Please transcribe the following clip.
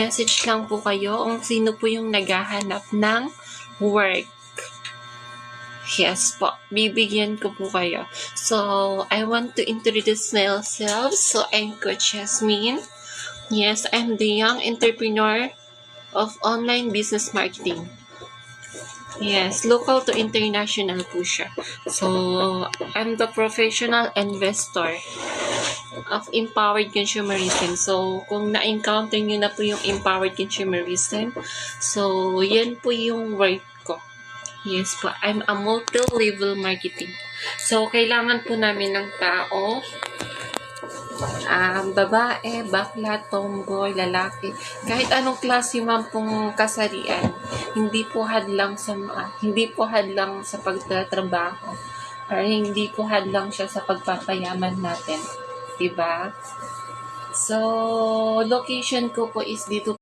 Message lang po kayo kung sino po yung naghahanap ng work. Yes po, bibigyan ko po kayo. So, I want to introduce myself. So, I'm Coach Jasmine. Yes, I'm the young entrepreneur of online business marketing. Yes, local to international po siya. So, I'm the professional investor of empowered consumerism. So, kung na-encounter nyo na po yung empowered consumerism, so, yan po yung work ko. Yes po, I'm a multi-level marketing. So, kailangan po namin ng tao, babae, bakla, tomboy, lalaki, kahit anong klase man pong kasarian, hindi po hadlang sa pagtatrabaho, or hindi po hadlang siya sa pagpapayaman natin, diba? So, location ko po is dito